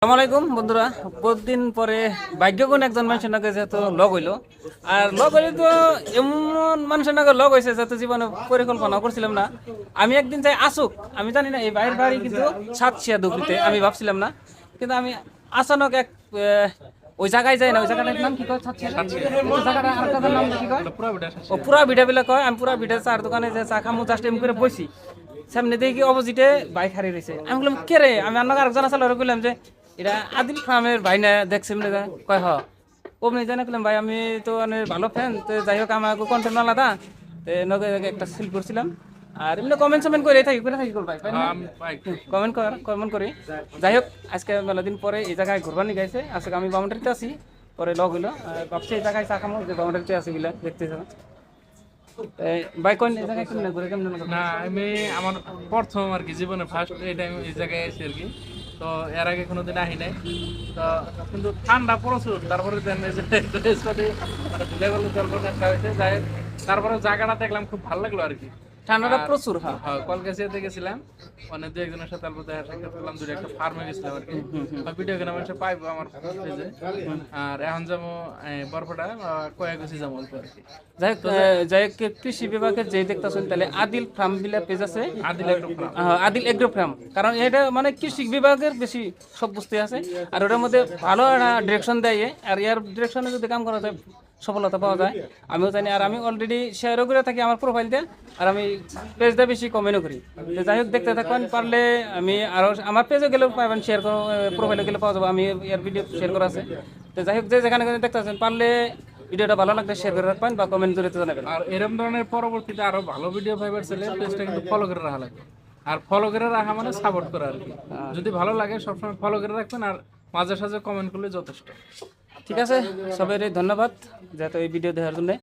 আসসালামু আলাইকুম বন্ধুরা, বহুদিন পরে ভাগ্যগুণ একজন মানুষের নাকি যেহেতু লগ হইলো। আর লগ হইলে তো এমন মানুষের নাকি লগ হয়েছে যেহেতু জীবনে পরিকল্পনা করছিলাম না। আমি একদিন চাই আসুক, আমি জানি না এই বাইরের বাড়ি কিন্তু সাতশিয়া দুপুরিতে আমি ভাবছিলাম না, কিন্তু আমি আচানক এক ওই জায়গায় যাই না। ওই জায়গাটার নাম কি কয়? জায়গাটা আরেকটার নাম কি কয়? ও পুরা ভিটা বিলা কয়। আমি পুরা ভিটা চার দোকানে যে চা খামু জাস্ট এমনি করে বসি, সামনে দেখি অপোজিটে বাইক হারিয়ে রয়েছে। আমি বললাম কে রে? আমি অন্য আরেকজন আসলে বললাম যে এটা আদিল ফার্মের ভাই না, দেখছি কয় হ অমনি জানা করলাম ভাই আমি তো অনেক ভালো ফ্যান। তো যাই হোক আমার কন্টেন্ট আলাদা, তো নগে একটা সিল করছিলাম। আর এমনি কমেন্ট করে থাকি ভাই কমেন্ট করি। যাই হোক আজকে মেলা দিন পরে এই জায়গায় ঘুরবার নিয়ে গেছে। আজকে আমি বাউন্ডারিতে আছি, পরে লগ হইলো ভাবছি এই জায়গায় চা খামো যে বাউন্ডারিতে আছি বিলা দেখতেছ ভাই। কোন এই জায়গায় কেমন ঘুরে কেমন না, আমি আমার প্রথম আর কি জীবনে ফার্স্ট এই টাইম এই জায়গায় এসে আর কি। তো এর আগে কোনোদিন আহি নাই। তো কিন্তু ঠান্ডা প্রচুর, তারপরে তারপরে জায়গাটা দেখলাম, খুব ভালো লাগলো আর কি। ঠান্ডাটা প্রচুর। হ্যাঁ হ্যাঁ, কলকাতাতে গেছিলাম, মানে দু একজনের সাথে তারপর দেখা সাক্ষাৎ করলাম, দুটো একটা ফার্মে গেছিলাম আর কি। ভিডিও কেনা মানুষ পাইবো আমার পেজে। আর এখন যাবো বরপটা কয়াগুছি যাবো অল্প আর কি। যাই হোক কৃষি বিভাগের যে দেখতেছেন তাহলে আদিল ফার্ম বিলা পেজ আছে, আদিল এগ্রো ফার্ম। কারণ এটা মানে কৃষি বিভাগের বেশি সব বুঝতে আছে, আর ওটার মধ্যে ভালো একটা ডিরেকশন দেয়। আর ইয়ার ডিরেকশনে যদি কাম করা যায় সফলতা পাওয়া যায়, আমিও জানি। আর আমি অলরেডি শেয়ারও করে থাকি আমার প্রোফাইল দিয়ে, আর আমি পেজটা বেশি কমেন্টও করি। তো যাই হোক দেখতে থাকবেন, পারলে আমি আরও আমার পেজে গেলেও পাবেন, শেয়ার করো প্রোফাইলে গেলে পাওয়া যাবে, আমি ইয়ার ভিডিও শেয়ার করা আছে। তো যাই হোক যে যেখানে দেখতে আছেন পারলে ভিডিওটা ভালো লাগলে শেয়ার করে রাখবেন বা কমেন্ট জড়িত জানাবেন। আর এরকম ধরনের পরবর্তীতে আরো ভালো ভিডিও পাইবার চাইলে পেজটা কিন্তু ফলো করে রাখা লাগবে। আর ফলো করে রাখা মানে সাপোর্ট করা আর কি। যদি ভালো লাগে সবসময় ফলো করে রাখবেন, আর মাঝে সাঝে কমেন্ট করলে যথেষ্ট। ঠিক আছে, সবাই ধন্যবাদ যেহেতু এই ভিডিও দেখার জন্য।